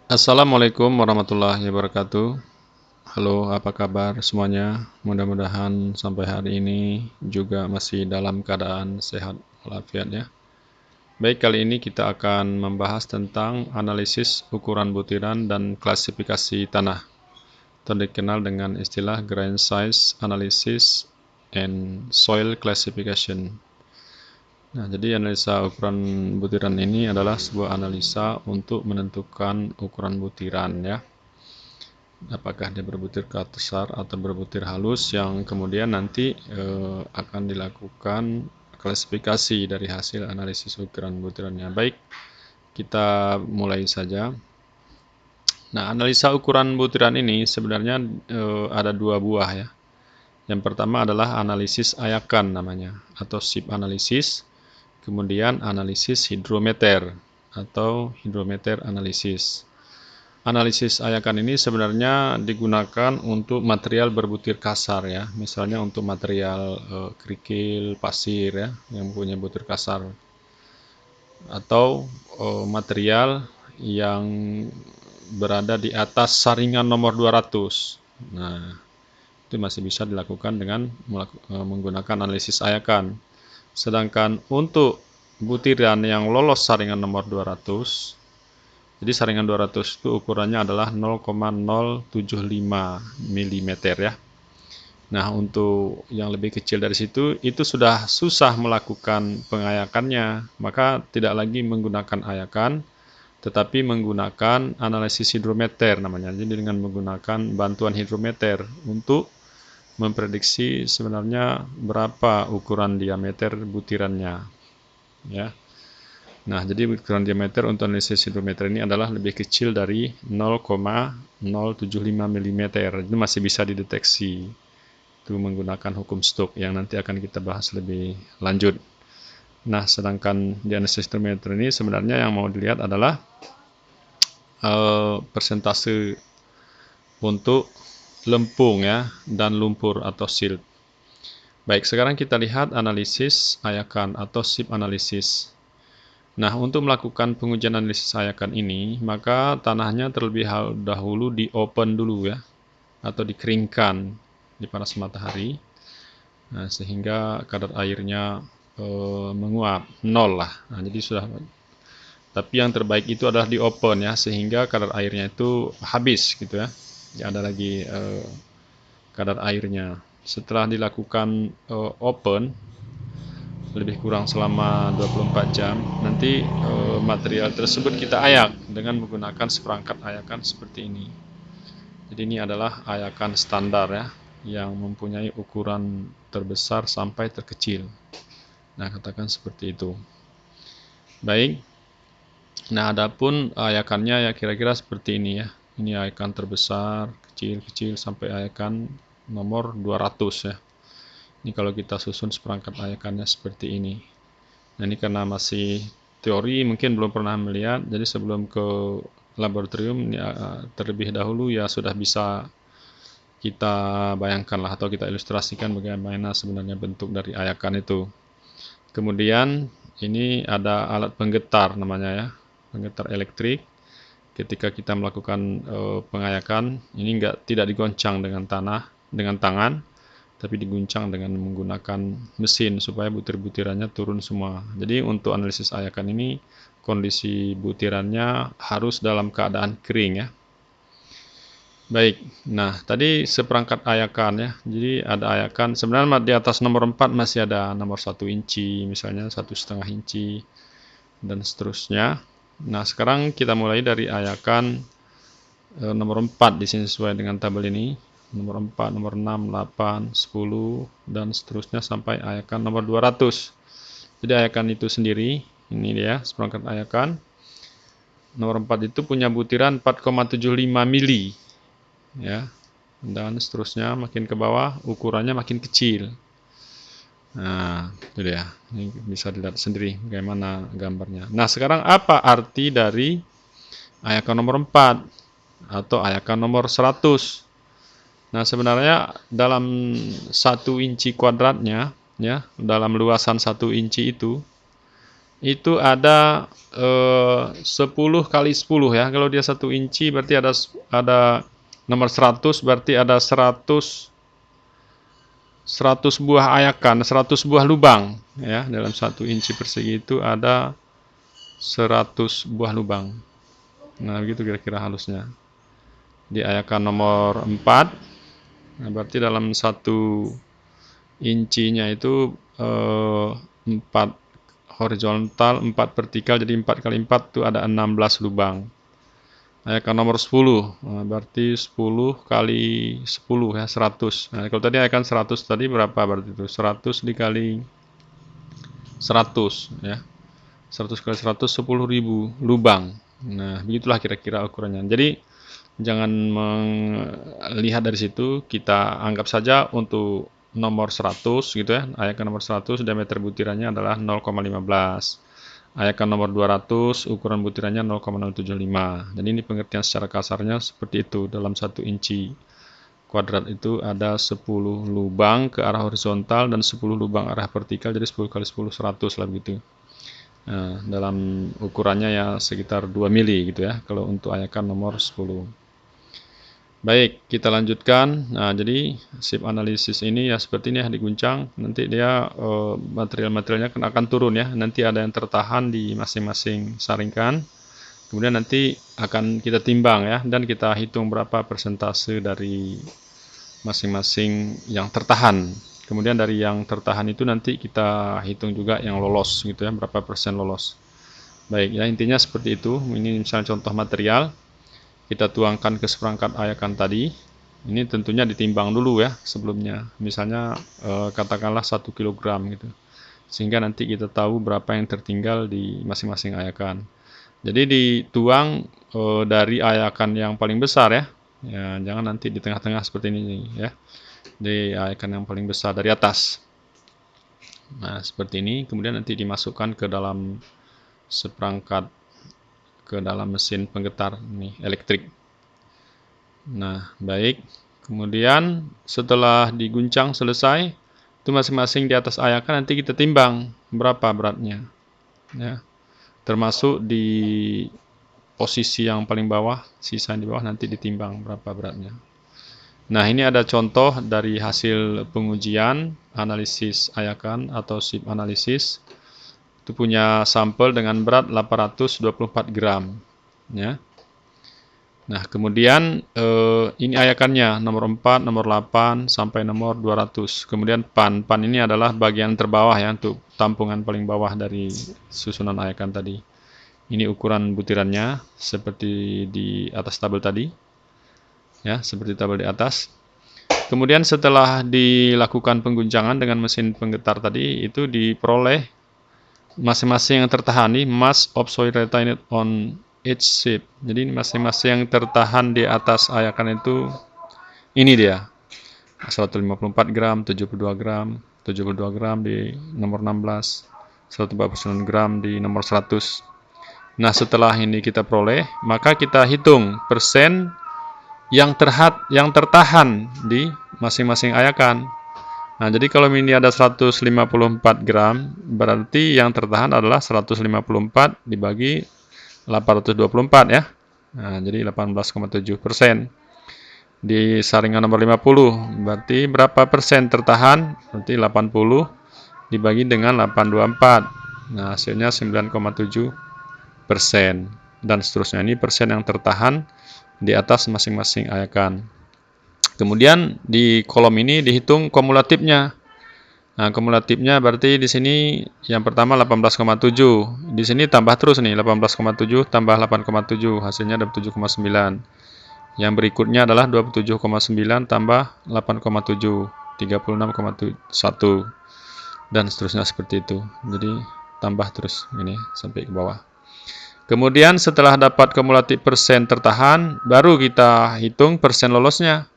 Assalamualaikum warahmatullahi wabarakatuh. Halo, apa kabar semuanya? Mudah-mudahan sampai hari ini juga masih dalam keadaan sehat walafiat ya. Baik, kali ini kita akan membahas tentang analisis ukuran butiran dan klasifikasi tanah, atau dikenal dengan istilah grain size analysis and soil classification. Nah, jadi analisa ukuran butiran ini adalah sebuah analisa untuk menentukan ukuran butiran ya. Apakah dia berbutir kasar atau berbutir halus, yang kemudian nanti akan dilakukan klasifikasi dari hasil analisis ukuran butirannya. Baik, kita mulai saja. Nah, analisa ukuran butiran ini sebenarnya ada dua buah ya. Yang pertama adalah analisis ayakan namanya, atau SIP analisis. Kemudian analisis hidrometer atau hidrometer analisis. Analisis ayakan ini sebenarnya digunakan untuk material berbutir kasar ya, misalnya untuk material kerikil, pasir ya, yang punya butir kasar, atau material yang berada di atas saringan nomor 200. Nah, itu masih bisa dilakukan dengan menggunakan analisis ayakan. Sedangkan untuk butiran yang lolos saringan nomor 200, jadi saringan 200 itu ukurannya adalah 0,075 mm ya. Nah, untuk yang lebih kecil dari situ, itu sudah susah melakukan pengayakannya. Maka tidak lagi menggunakan ayakan, tetapi menggunakan analisis hidrometer namanya. Jadi dengan menggunakan bantuan hidrometer untuk memprediksi sebenarnya berapa ukuran diameter butirannya. Ya. Nah, jadi ukuran diameter untuk analisis hidrometer ini adalah lebih kecil dari 0,075 mm. Itu masih bisa dideteksi. Itu menggunakan hukum Stokes yang nanti akan kita bahas lebih lanjut. Nah, sedangkan di analisis hidrometer ini sebenarnya yang mau dilihat adalah persentase untuk lempung ya dan lumpur atau silt. Baik, sekarang kita lihat analisis ayakan atau SIP analisis. Nah, untuk melakukan pengujian analisis ayakan ini, maka tanahnya terlebih dahulu di open dulu ya, atau dikeringkan di panas matahari, nah, sehingga kadar airnya menguap, nol lah. Nah, jadi sudah. Tapi yang terbaik itu adalah di open ya, sehingga kadar airnya itu habis gitu ya. Tidak ada lagi kadar airnya. Setelah dilakukan open, lebih kurang selama 24 jam, nanti material tersebut kita ayak dengan menggunakan seperangkat ayakan seperti ini. Jadi ini adalah ayakan standar ya, yang mempunyai ukuran terbesar sampai terkecil. Nah, katakan seperti itu. Baik. Nah, adapun ayakannya ya kira-kira seperti ini ya. Ini ayakan terbesar, kecil-kecil sampai ayakan nomor 200 ya. Ini kalau kita susun seperangkat ayakannya seperti ini. Nah, ini karena masih teori, mungkin belum pernah melihat, jadi sebelum ke laboratorium ya, terlebih dahulu ya sudah bisa kita bayangkan lah, atau kita ilustrasikan bagaimana sebenarnya bentuk dari ayakan itu. Kemudian ini ada alat penggetar namanya ya, penggetar elektrik. Ketika kita melakukan pengayakan, ini tidak digoncang dengan tangan, tapi diguncang dengan menggunakan mesin supaya butir-butirannya turun semua. Jadi untuk analisis ayakan ini, kondisi butirannya harus dalam keadaan kering ya. Baik, nah tadi seperangkat ayakan ya. Jadi ada ayakan, sebenarnya di atas nomor 4 masih ada nomor 1 inci, misalnya 1,5 inci, dan seterusnya. Nah, sekarang kita mulai dari ayakan nomor 4 di sini sesuai dengan tabel ini. Nomor 4, nomor 6, 8, 10, dan seterusnya sampai ayakan nomor 200. Jadi ayakan itu sendiri, ini dia seperangkat ayakan. Nomor 4 itu punya butiran 4,75 mili. Ya. Dan seterusnya makin ke bawah ukurannya makin kecil. Nah, itu dia. Ini bisa dilihat sendiri bagaimana gambarnya. Nah, sekarang apa arti dari ayakan nomor 4 atau ayakan nomor 100? Nah, sebenarnya dalam 1 inci kuadratnya ya, dalam luasan 1 inci itu itu ada 10 kali 10 ya. Kalau dia 1 inci berarti ada nomor 100, berarti ada 100 buah ayakan, 100 buah lubang ya. Dalam 1 inci persegi itu ada 100 buah lubang. Nah, begitu kira-kira halusnya. Di ayakan nomor 4, nah berarti dalam 1 incinya itu 4 horizontal, 4 vertikal, jadi 4 kali 4 itu ada 16 lubang. Ayakan nomor 10, nah, berarti 10 kali 10 ya, 100. Nah, kalau tadi ayakan 100 tadi berapa berarti itu? 100 dikali 100 ya. 100 kali 100, 10.000 lubang. Nah, begitulah kira-kira ukurannya. Jadi jangan melihat dari situ, kita anggap saja untuk nomor 100 gitu ya. Ayakan nomor 100 diameter butirannya adalah 0,15. Ayakan nomor 200 ukuran butirannya 0,075. Jadi ini pengertian secara kasarnya seperti itu. Dalam 1 inci kuadrat itu ada 10 lubang ke arah horizontal dan 10 lubang arah vertikal, jadi 10 kali 10 100 lah begitu. Nah, dalam ukurannya ya sekitar 2 mili gitu ya kalau untuk ayakan nomor 10. Baik, kita lanjutkan. Nah, jadi SIP analisis ini ya seperti ini ya diguncang. Nanti dia material-materialnya akan turun ya. Nanti ada yang tertahan di masing-masing saringkan. Kemudian nanti akan kita timbang ya dan kita hitung berapa persentase dari masing-masing yang tertahan. Kemudian dari yang tertahan itu nanti kita hitung juga yang lolos gitu ya, berapa persen lolos. Baik, ya intinya seperti itu. Ini misalnya contoh material. Kita tuangkan ke seperangkat ayakan tadi. Ini tentunya ditimbang dulu ya sebelumnya. Misalnya katakanlah 1 kg gitu. Sehingga nanti kita tahu berapa yang tertinggal di masing-masing ayakan. Jadi dituang dari ayakan yang paling besar ya. Ya, jangan nanti di tengah-tengah seperti ini ya. Di ayakan yang paling besar dari atas. Nah, seperti ini. Kemudian nanti dimasukkan ke dalam seperangkat, ke dalam mesin penggetar nih elektrik. Nah, baik. Kemudian setelah diguncang selesai, itu masing-masing di atas ayakan nanti kita timbang berapa beratnya. Ya. Termasuk di posisi yang paling bawah, sisa di bawah nanti ditimbang berapa beratnya. Nah, ini ada contoh dari hasil pengujian analisis ayakan atau SIP analisis. Itu punya sampel dengan berat 824 gram. Ya. Nah, kemudian ini ayakannya nomor 4, nomor 8, sampai nomor 200. Kemudian pan. Pan ini adalah bagian terbawah ya untuk tampungan paling bawah dari susunan ayakan tadi. Ini ukuran butirannya seperti di atas tabel tadi. Ya, seperti tabel di atas. Kemudian setelah dilakukan pengguncangan dengan mesin penggetar tadi, itu diperoleh masing-masing yang tertahan nih mass of soil retained on each SIP. Jadi masing-masing yang tertahan di atas ayakan itu ini dia. 154 gram, 72 gram, 72 gram di nomor 16, 149 gram di nomor 100. Nah, setelah ini kita peroleh, maka kita hitung persen yang tertahan di masing-masing ayakan. Nah, jadi kalau ini ada 154 gram, berarti yang tertahan adalah 154 dibagi 824 ya. Nah, jadi 18,7%. Di saringan nomor 50, berarti berapa persen tertahan? Berarti 80 dibagi dengan 824. Nah, hasilnya 9,7%. Dan seterusnya, ini persen yang tertahan di atas masing-masing ayakan. Kemudian di kolom ini dihitung kumulatifnya. Nah, kumulatifnya berarti di sini yang pertama 18,7. Di sini tambah terus nih, 18,7 tambah 8,7, hasilnya ada 7,9. Yang berikutnya adalah 27,9 tambah 8,7, 36,1. Dan seterusnya seperti itu. Jadi tambah terus ini sampai ke bawah. Kemudian setelah dapat kumulatif persen tertahan, baru kita hitung persen lolosnya.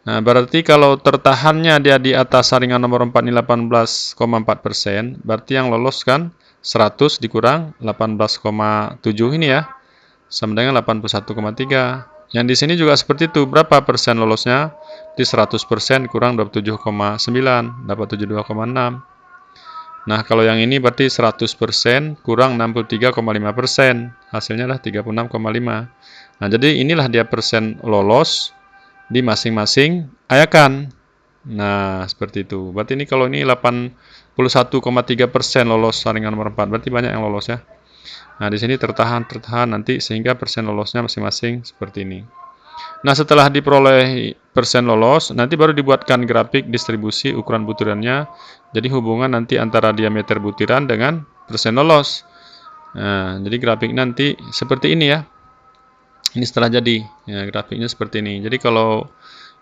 Nah, berarti kalau tertahannya dia di atas saringan nomor 4 ini 18,4%, berarti yang lolos kan 100 dikurang 18,7 ini ya, sama dengan 81,3. Yang di sini juga seperti itu, berapa persen lolosnya? Di 100% kurang 27,9, dapat 72,6. Nah, kalau yang ini berarti 100% kurang 63,5%. Hasilnya adalah 36,5. Nah, jadi inilah dia persen lolos di masing-masing ayakan. Nah, seperti itu. Berarti ini kalau ini 81,3% lolos saringan nomor 4. Berarti banyak yang lolos ya. Nah, di sini tertahan nanti sehingga persen lolosnya masing-masing seperti ini. Nah, setelah diperoleh persen lolos, nanti baru dibuatkan grafik distribusi ukuran butirannya. Jadi hubungan nanti antara diameter butiran dengan persen lolos. Nah, jadi grafik nanti seperti ini ya. Ini setelah jadi. Ya, grafiknya seperti ini. Jadi kalau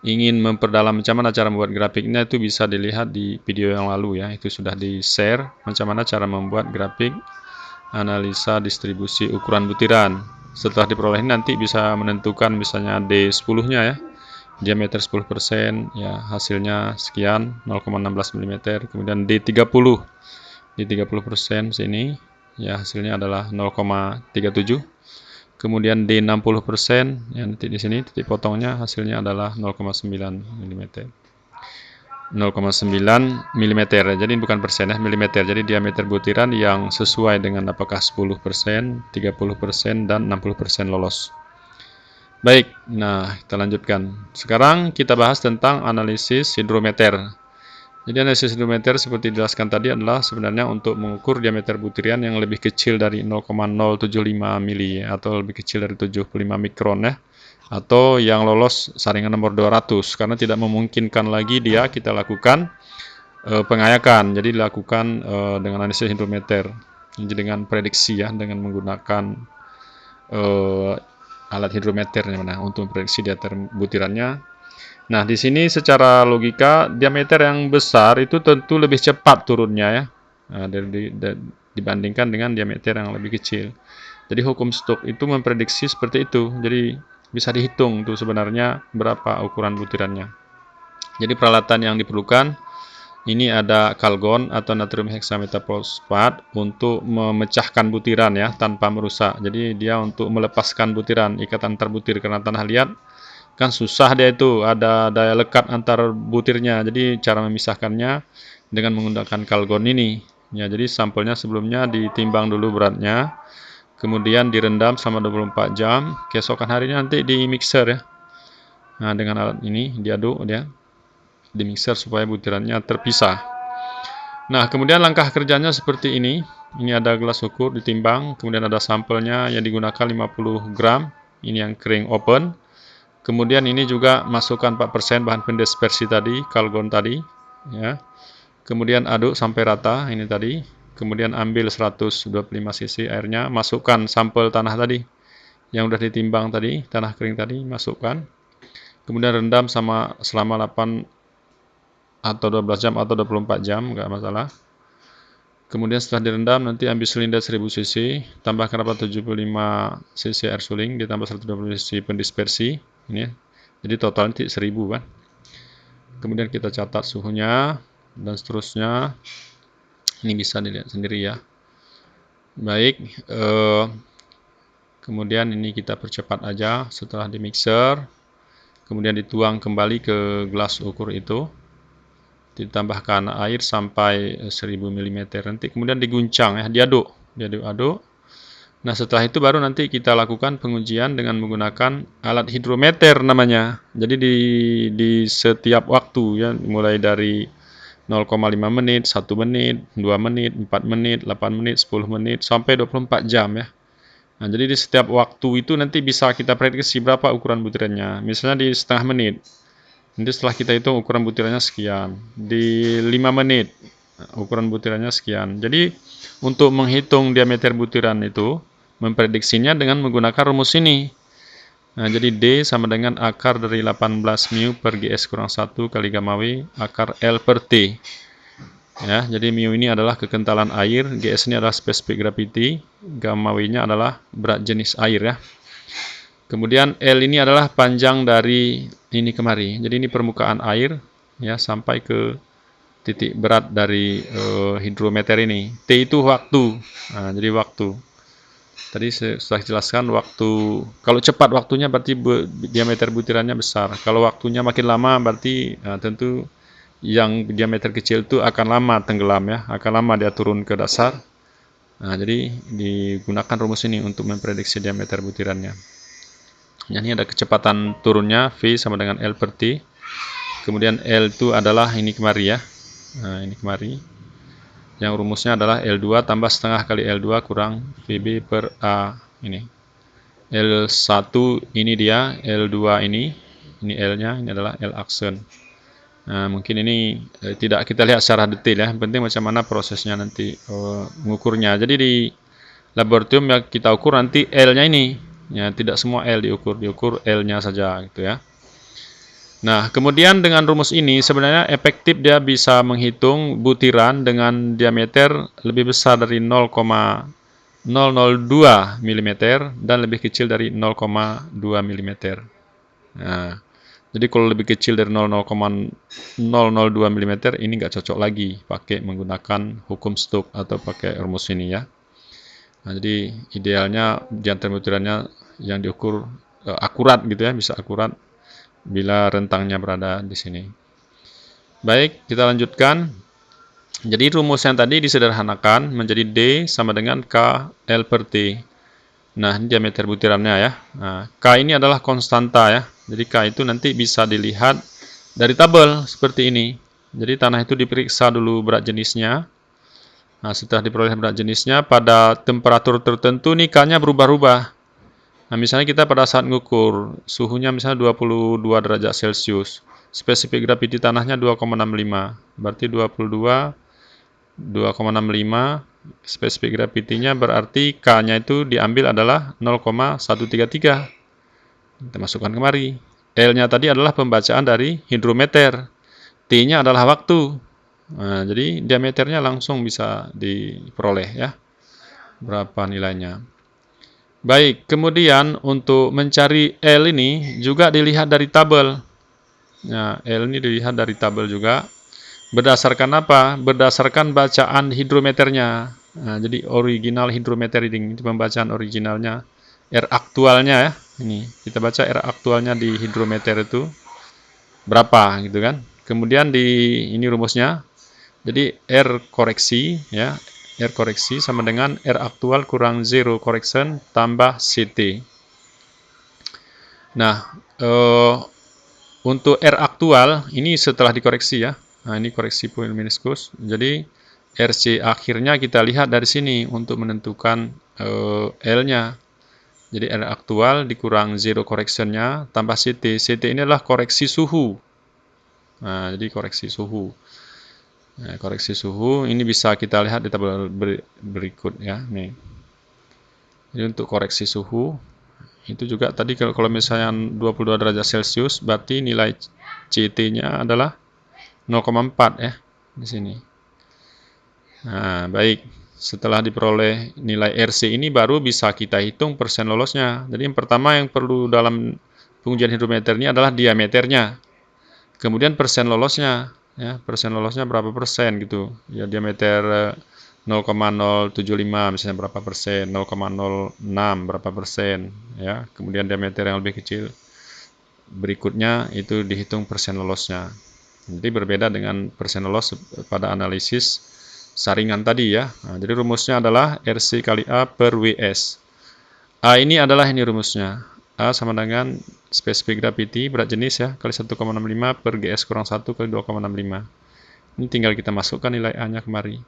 ingin memperdalam macam mana cara membuat grafiknya itu bisa dilihat di video yang lalu ya. Itu sudah di-share macam mana cara membuat grafik analisa distribusi ukuran butiran. Setelah diperoleh nanti bisa menentukan misalnya D10-nya ya. Diameter 10%, ya hasilnya sekian 0,16 mm. Kemudian D30. Di 30% sini ya hasilnya adalah 0,37. Kemudian D60%, ya nanti di sini titik potongnya hasilnya adalah 0,9 mm. 0,9 mm. Jadi bukan persen ya, milimeter. Jadi diameter butiran yang sesuai dengan apakah 10%, 30%, dan 60% lolos. Baik, nah kita lanjutkan. Sekarang kita bahas tentang analisis hidrometer. Jadi analisis hidrometer seperti dijelaskan tadi adalah sebenarnya untuk mengukur diameter butiran yang lebih kecil dari 0,075 mili atau lebih kecil dari 75 mikron ya. Atau yang lolos saringan nomor 200 karena tidak memungkinkan lagi dia kita lakukan pengayakan. Jadi dilakukan dengan analisis hidrometer. Jadi dengan prediksi ya, dengan menggunakan alat hidrometer untuk memprediksi diameter butirannya. Nah, di sini secara logika diameter yang besar itu tentu lebih cepat turunnya ya. Nah, dibandingkan dengan diameter yang lebih kecil. Jadi hukum Stokes itu memprediksi seperti itu. Jadi bisa dihitung tuh sebenarnya berapa ukuran butirannya. Jadi peralatan yang diperlukan ini ada kalgon atau natrium heksametafosfat untuk memecahkan butiran ya tanpa merusak. Jadi dia untuk melepaskan butiran, ikatan antar butir karena tanah liat kan susah dia itu, ada daya lekat antar butirnya. Jadi cara memisahkannya dengan menggunakan kalgon ini. Ya, jadi sampelnya sebelumnya ditimbang dulu beratnya. Kemudian direndam selama 24 jam, keesokan harinya nanti di mixer ya. Nah, dengan alat ini diaduk dia, di mixer supaya butirannya terpisah. Nah, kemudian langkah kerjanya seperti ini. Ini ada gelas ukur ditimbang, kemudian ada sampelnya yang digunakan 50 gram. Ini yang kering open. Kemudian ini juga masukkan 4% bahan pendispersi tadi, kalgon tadi, ya. Kemudian aduk sampai rata ini tadi. Kemudian ambil 125 cc airnya, masukkan sampel tanah tadi yang sudah ditimbang tadi, tanah kering tadi, masukkan. Kemudian rendam selama 8 atau 12 jam atau 24 jam, enggak masalah. Kemudian setelah direndam nanti ambil silinder 1000 cc, tambahkan 75 cc air suling, ditambah 120 cc pendispersi. Ini, jadi total nanti 1000 kan. Kemudian kita catat suhunya dan seterusnya. Ini bisa dilihat sendiri ya. Baik, kemudian ini kita percepat aja setelah di mixer. Kemudian dituang kembali ke gelas ukur itu. Ditambahkan air sampai 1000 mm. Nanti kemudian diguncang ya, diaduk. Nah, setelah itu baru nanti kita lakukan pengujian dengan menggunakan alat hidrometer namanya. Jadi di setiap waktu ya, mulai dari 0,5 menit, 1 menit, 2 menit, 4 menit, 8 menit, 10 menit, sampai 24 jam ya. Nah, jadi di setiap waktu itu nanti bisa kita prediksi berapa ukuran butirannya. Misalnya di setengah menit. Nanti setelah kita hitung ukuran butirannya sekian. Di 5 menit, ukuran butirannya sekian. Jadi untuk menghitung diameter butiran itu, memprediksinya dengan menggunakan rumus ini. Nah, jadi D sama dengan akar dari 18 mu per GS kurang 1 kali gamma W akar L per T. Ya, jadi mu ini adalah kekentalan air, GS ini adalah specific gravity, gamma W-nya adalah berat jenis air ya. Kemudian L ini adalah panjang dari ini kemari. Jadi ini permukaan air ya sampai ke titik berat dari hidrometer ini. T itu waktu. Nah, jadi waktu. Tadi setelah jelaskan waktu, kalau cepat waktunya berarti diameter butirannya besar. Kalau waktunya makin lama berarti tentu yang diameter kecil itu akan lama tenggelam ya, akan lama dia turun ke dasar. Nah, jadi digunakan rumus ini untuk memprediksi diameter butirannya. Ini ada kecepatan turunnya V sama dengan L per T. Kemudian L itu adalah ini kemari ya. Nah, ini kemari. Yang rumusnya adalah L2 tambah setengah kali L2 kurang VB per A ini. L1 ini dia, L2 ini L-nya, ini adalah L aksen. Nah, mungkin ini tidak kita lihat secara detail ya. Yang penting macam mana prosesnya nanti mengukurnya. Jadi di laboratorium yang kita ukur nanti L-nya ini. Ya, tidak semua L diukur L-nya saja gitu ya. Nah, kemudian dengan rumus ini sebenarnya efektif dia bisa menghitung butiran dengan diameter lebih besar dari 0,002 mm dan lebih kecil dari 0,2 mm. Nah, jadi kalau lebih kecil dari 0,002 mm ini nggak cocok lagi pakai menggunakan hukum Stokes atau pakai rumus ini ya. Nah, jadi idealnya diameter butirannya yang diukur akurat gitu ya, bisa akurat bila rentangnya berada di sini. Baik, kita lanjutkan. Jadi rumus yang tadi disederhanakan menjadi D sama dengan K L per T. Nah, ini diameter butirannya ya. Nah, K ini adalah konstanta ya. Jadi K itu nanti bisa dilihat dari tabel seperti ini. Jadi tanah itu diperiksa dulu berat jenisnya. Nah, setelah diperoleh berat jenisnya, pada temperatur tertentu nih K-nya berubah-ubah. Nah, misalnya kita pada saat ngukur suhunya misalnya 22 derajat Celcius. Spesifik graviti tanahnya 2,65. Berarti 22, 2,65. Spesifik gravitinya berarti K-nya itu diambil adalah 0,133. Kita masukkan kemari. L-nya tadi adalah pembacaan dari hidrometer. T-nya adalah waktu. Nah, jadi diameternya langsung bisa diperoleh ya. Berapa nilainya. Baik, kemudian untuk mencari L ini juga dilihat dari tabel. Nah, L ini dilihat dari tabel juga. Berdasarkan apa? Berdasarkan bacaan hidrometernya. Nah, jadi original hidrometer reading itu pembacaan originalnya. R aktualnya ya. Ini kita baca R aktualnya di hidrometer itu berapa gitu kan. Kemudian di ini rumusnya. Jadi R koreksi ya, R koreksi sama dengan R aktual kurang zero correction tambah CT. Nah, untuk R aktual ini setelah dikoreksi ya. Nah, ini koreksi poin meniskus. Jadi RC akhirnya kita lihat dari sini untuk menentukan L-nya. Jadi R aktual dikurang zero correction-nya tambah CT. CT ini adalah koreksi suhu. Nah, jadi koreksi suhu. Nah, koreksi suhu ini bisa kita lihat di tabel berikut ya. Nih. Jadi untuk koreksi suhu itu juga tadi kalau misalnya 22 derajat Celcius berarti nilai CT-nya adalah 0,4 ya di sini. Nah, baik. Setelah diperoleh nilai RC ini baru bisa kita hitung persen lolosnya. Jadi yang pertama yang perlu dalam pengujian hidrometer ini adalah diameternya. Kemudian persen lolosnya. Ya, persen lolosnya berapa persen gitu. Ya, diameter 0,075 misalnya berapa persen, 0,06 berapa persen ya. Kemudian diameter yang lebih kecil berikutnya itu dihitung persen lolosnya. Jadi berbeda dengan persen lolos pada analisis saringan tadi ya. Nah, jadi rumusnya adalah RC kali A per WS. A ini adalah ini rumusnya. A sama dengan spesifik gravity berat jenis ya kali 1,65 per GS kurang 1 kali 2,65. Ini tinggal kita masukkan nilai A-nya kemari.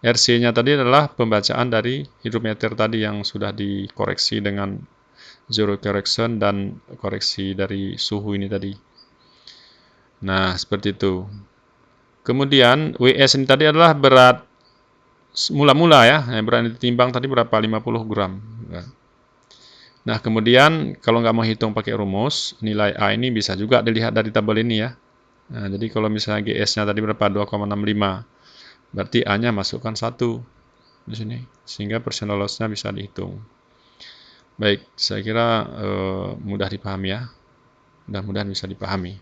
RC-nya tadi adalah pembacaan dari hidrometer tadi yang sudah dikoreksi dengan zero correction dan koreksi dari suhu ini tadi. Nah, seperti itu. Kemudian WS ini tadi adalah berat mula-mula ya. Berat yang ditimbang tadi berapa? 50 gram. Nah, kemudian kalau nggak mau hitung pakai rumus, nilai A ini bisa juga dilihat dari tabel ini ya. Nah, jadi kalau misalnya GS-nya tadi berapa? 2,65. Berarti A-nya masukkan 1 di sini. Sehingga persen lolosnya bisa dihitung. Baik, saya kira mudah dipahami ya. Mudah-mudahan bisa dipahami.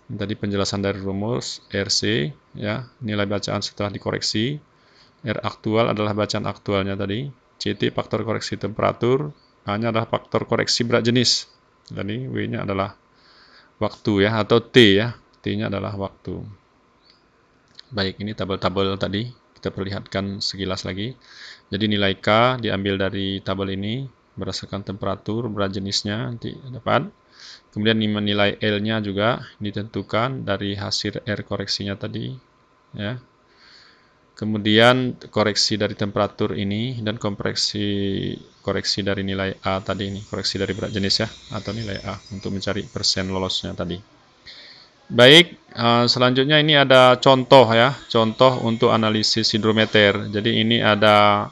Ini tadi penjelasan dari rumus RC ya, nilai bacaan setelah dikoreksi. R aktual adalah bacaan aktualnya tadi. CT faktor koreksi temperatur. A-nya adalah faktor koreksi berat jenis. Jadi W-nya adalah waktu ya, atau T ya. T-nya adalah waktu. Baik, ini tabel-tabel tadi kita perlihatkan sekilas lagi. Jadi nilai K diambil dari tabel ini berdasarkan temperatur, berat jenisnya nanti dapat. Kemudian nilai L-nya juga ditentukan dari hasil R koreksinya tadi, ya. Kemudian koreksi dari temperatur ini dan koreksi dari nilai A tadi ini, koreksi dari berat jenis ya, atau nilai A untuk mencari persen lolosnya tadi. Baik, selanjutnya ini ada contoh ya, contoh untuk analisis hidrometer. Jadi ini ada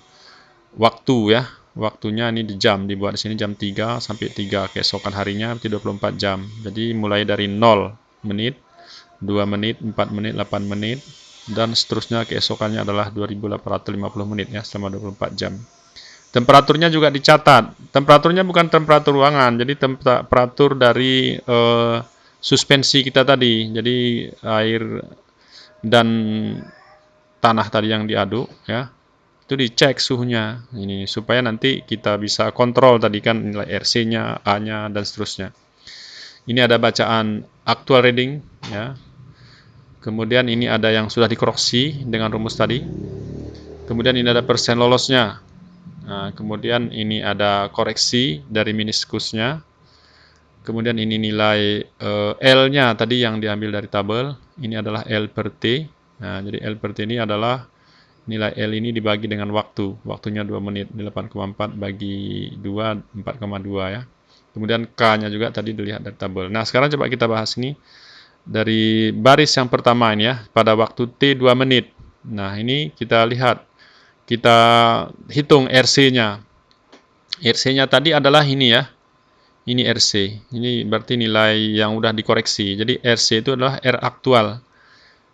waktu ya, waktunya ini di jam, dibuat di sini jam 3 sampai 3 keesokan harinya, berarti 24 jam. Jadi mulai dari 0 menit, 2 menit, 4 menit, 8 menit, dan seterusnya keesokannya adalah 2850 menit ya, selama 24 jam. Temperaturnya juga dicatat. Temperaturnya bukan temperatur ruangan, jadi temperatur dari suspensi kita tadi. Jadi air dan tanah tadi yang diaduk ya. Itu dicek suhunya ini supaya nanti kita bisa kontrol tadi kan nilai RC-nya, A-nya dan seterusnya. Ini ada bacaan actual reading ya. Kemudian ini ada yang sudah dikoreksi dengan rumus tadi. Kemudian ini ada persen lolosnya. Nah, kemudian ini ada koreksi dari meniskusnya. Kemudian ini nilai L-nya tadi yang diambil dari tabel. Ini adalah L per T. Nah, jadi L per T ini adalah nilai L ini dibagi dengan waktu. Waktunya 2 menit. 8,4 bagi 2, 4,2 ya. Kemudian K-nya juga tadi dilihat dari tabel. Nah, sekarang coba kita bahas ini dari baris yang pertama ini ya. Pada waktu T 2 menit. Nah, ini kita lihat. Kita hitung RC-nya. RC-nya tadi adalah ini ya. Ini RC. Ini berarti nilai yang udah dikoreksi. Jadi RC itu adalah R aktual.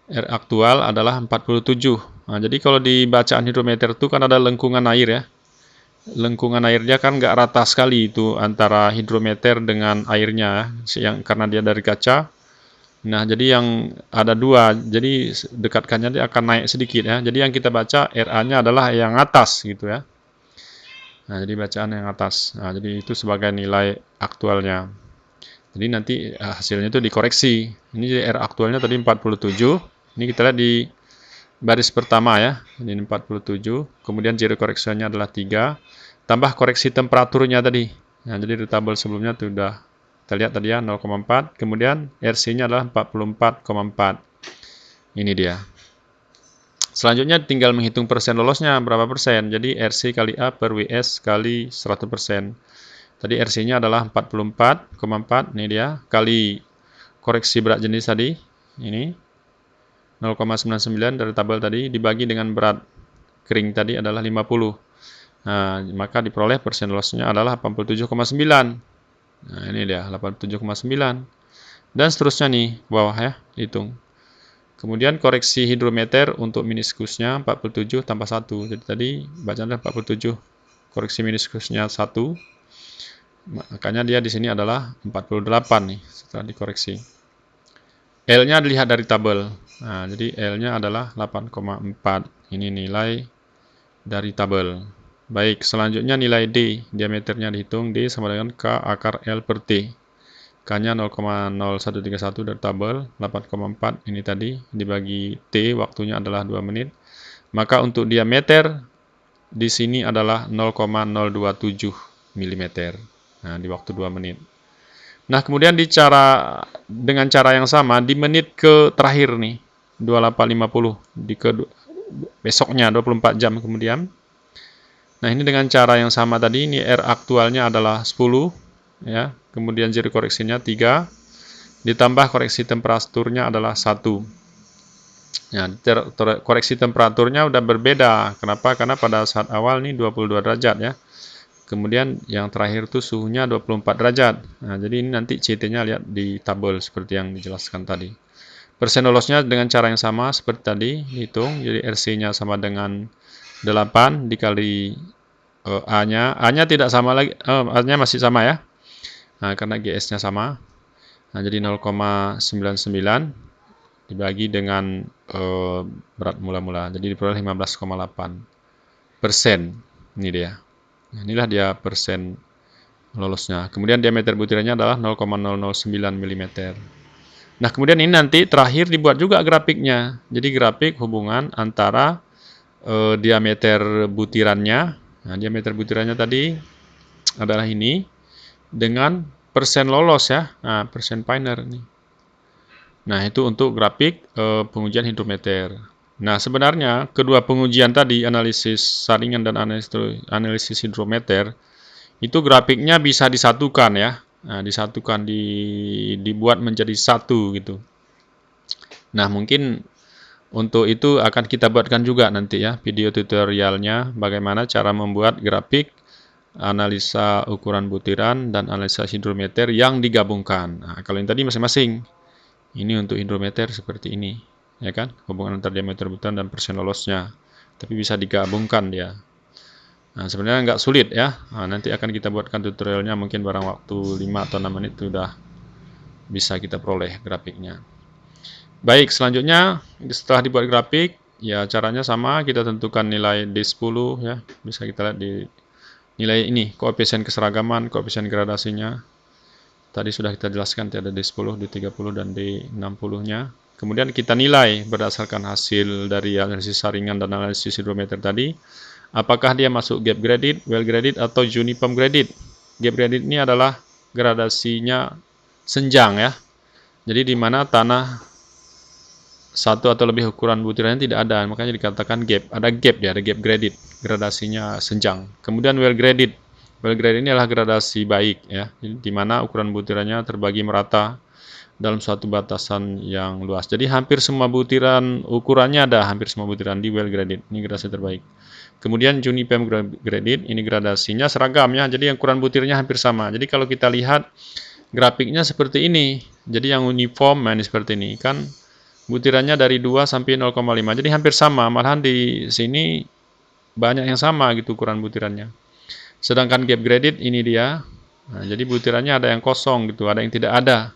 R aktual adalah 47. Nah, jadi kalau di bacaan hidrometer itu kan ada lengkungan air ya. Lengkungan airnya kan nggak rata sekali itu antara hidrometer dengan airnya karena dia dari kaca. Nah, jadi yang ada dua. Jadi dekatkannya dia akan naik sedikit ya. Jadi yang kita baca RA-nya adalah yang atas gitu ya. Nah, jadi bacaan yang atas. Nah, jadi itu sebagai nilai aktualnya. Jadi nanti hasilnya itu dikoreksi. Ini jadi R aktualnya tadi 47. Ini kita lihat di baris pertama ya. Ini 47. Kemudian ciri koreksinya adalah 3. Tambah koreksi temperaturnya tadi. Nah, jadi di tabel sebelumnya itu sudah kita lihat tadi ya 0,4. Kemudian RC-nya adalah 44,4. Ini dia. Selanjutnya tinggal menghitung persen lolosnya berapa persen. Jadi RC kali A per WS kali 100%. Tadi RC-nya adalah 44,4. Ini dia. Kali koreksi berat jenis tadi. Ini 0,99 dari tabel tadi. Dibagi dengan berat kering tadi adalah 50. Nah, maka diperoleh persen lolosnya adalah 87,9. Nah, ini dia. 87,9. Dan seterusnya nih. Bawah ya. Hitung. Kemudian koreksi hidrometer untuk meniskusnya 47 tambah 1. Jadi tadi bacanya 47. Koreksi meniskusnya 1. Makanya dia di sini adalah 48 nih setelah dikoreksi. L-nya dilihat dari tabel. Nah, jadi L-nya adalah 8,4. Ini nilai dari tabel. Baik, selanjutnya nilai D. Diameternya dihitung. D sama dengan K akar L per T. K-nya 0,0131 dari tabel, 8,4 ini tadi, dibagi T, waktunya adalah 2 menit. Maka untuk diameter, di sini adalah 0,027 mm. Nah, di waktu 2 menit. Nah, kemudian dengan cara yang sama, di menit ke terakhir nih, 2850, besoknya 24 jam kemudian. Nah, ini dengan cara yang sama tadi, ini R aktualnya adalah 10, ya. Kemudian ciri koreksinya 3, ditambah koreksi temperaturnya adalah 1. Nah, koreksi temperaturnya udah berbeda. Kenapa? Karena pada saat awal nih 22 derajat ya. Kemudian yang terakhir tuh suhunya 24 derajat. Nah, jadi ini nanti CT-nya lihat di tabel seperti yang dijelaskan tadi. Persen lolosnya dengan cara yang sama seperti tadi, hitung. Jadi RC-nya sama dengan 8 dikali A-nya. A-nya tidak sama lagi, A-nya masih sama ya. Nah, karena GS-nya sama. Nah, jadi 0,99 dibagi dengan berat mula-mula. Jadi diperoleh 15,8%. Ini dia. Nah, inilah dia persen lolosnya. Kemudian diameter butirannya adalah 0,009 mm. Nah, kemudian ini nanti terakhir dibuat juga grafiknya. Jadi grafik hubungan antara diameter butirannya. Nah, diameter butirannya tadi adalah ini dengan persen lolos ya. Nah, persen Finer ini. Nah, itu untuk grafik pengujian hidrometer. Nah, sebenarnya kedua pengujian tadi, analisis saringan dan analisis hidrometer, itu grafiknya bisa disatukan ya. Nah, disatukan, dibuat menjadi satu gitu. Nah, mungkin untuk itu akan kita buatkan juga nanti ya video tutorialnya bagaimana cara membuat grafik analisa ukuran butiran dan analisa hidrometer yang digabungkan. Nah, kalau yang tadi masing-masing. Ini untuk hidrometer seperti ini, ya kan? Hubungan antar diameter butiran dan persen lolosnya. Tapi bisa digabungkan dia. Nah, sebenarnya nggak sulit ya. Nah, nanti akan kita buatkan tutorialnya mungkin barang waktu 5 atau 6 menit sudah bisa kita peroleh grafiknya. Baik, selanjutnya setelah dibuat grafik, ya caranya sama, kita tentukan nilai D10 ya. Bisa kita lihat di nilai ini, koefisien keseragaman, koefisien gradasinya. Tadi sudah kita jelaskan ada D10, D30 dan D60-nya. Kemudian kita nilai berdasarkan hasil dari analisis saringan dan analisis hidrometer tadi, apakah dia masuk gap graded, well graded, atau uniform graded. Gap graded ini adalah gradasinya senjang ya. Jadi di mana tanah satu atau lebih ukuran butirannya tidak ada, makanya dikatakan gap. Ada gap dia, ada gap graded, gradasinya senjang. Kemudian well graded. Well graded ini adalah gradasi baik ya, di mana ukuran butirannya terbagi merata dalam suatu batasan yang luas. Jadi hampir semua butiran ukurannya ada, hampir semua butiran di well graded. Ini gradasi terbaik. Kemudian uniform graded, ini gradasinya seragam ya. Jadi yang ukuran butirnya hampir sama. Jadi kalau kita lihat grafiknya seperti ini. Jadi yang uniform ini seperti ini kan butirannya dari 2 sampai 0,5. Jadi hampir sama. Malahan di sini banyak yang sama gitu ukuran butirannya. Sedangkan gap graded ini dia. Nah, jadi butirannya ada yang kosong gitu, ada yang tidak ada.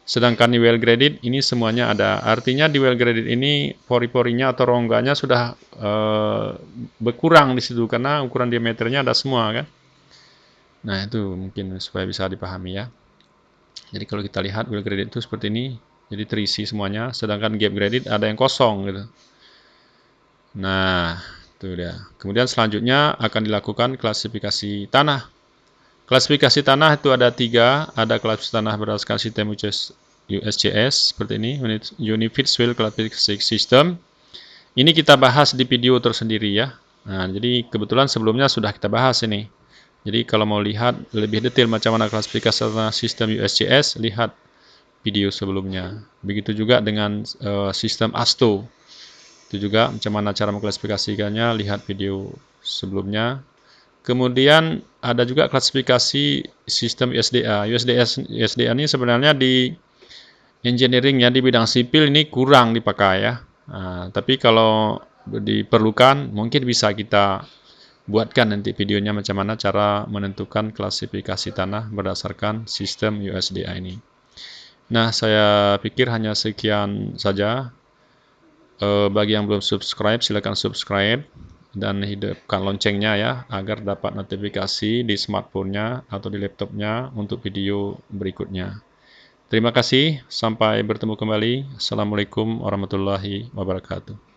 Sedangkan di well graded ini semuanya ada. Artinya di well graded ini pori-porinya atau rongganya sudah berkurang di situ karena ukuran diameternya ada semua kan. Nah, itu mungkin supaya bisa dipahami ya. Jadi kalau kita lihat well graded itu seperti ini. Jadi terisi semuanya, sedangkan gap graded ada yang kosong gitu. Nah, itu dia. Kemudian selanjutnya akan dilakukan klasifikasi tanah. Klasifikasi tanah itu ada 3. Ada klasifikasi tanah berdasarkan sistem USGS seperti ini, Unified Soil Classification System. Ini kita bahas di video tersendiri ya. Nah, jadi kebetulan sebelumnya sudah kita bahas ini. Jadi kalau mau lihat lebih detail macam mana klasifikasi tanah sistem USGS, lihat video sebelumnya. Begitu juga dengan sistem ASTO. Itu juga macam mana cara mengklasifikasikannya, lihat video sebelumnya. Kemudian ada juga klasifikasi sistem USDA. USDA ini sebenarnya di engineering ya, di bidang sipil ini kurang dipakai ya. Nah, tapi kalau diperlukan mungkin bisa kita buatkan nanti videonya macam mana cara menentukan klasifikasi tanah berdasarkan sistem USDA ini. Nah, saya pikir hanya sekian saja. Bagi yang belum subscribe, silakan subscribe dan hidupkan loncengnya ya, agar dapat notifikasi di smartphone-nya atau di laptopnya untuk video berikutnya. Terima kasih, sampai bertemu kembali. Assalamualaikum warahmatullahi wabarakatuh.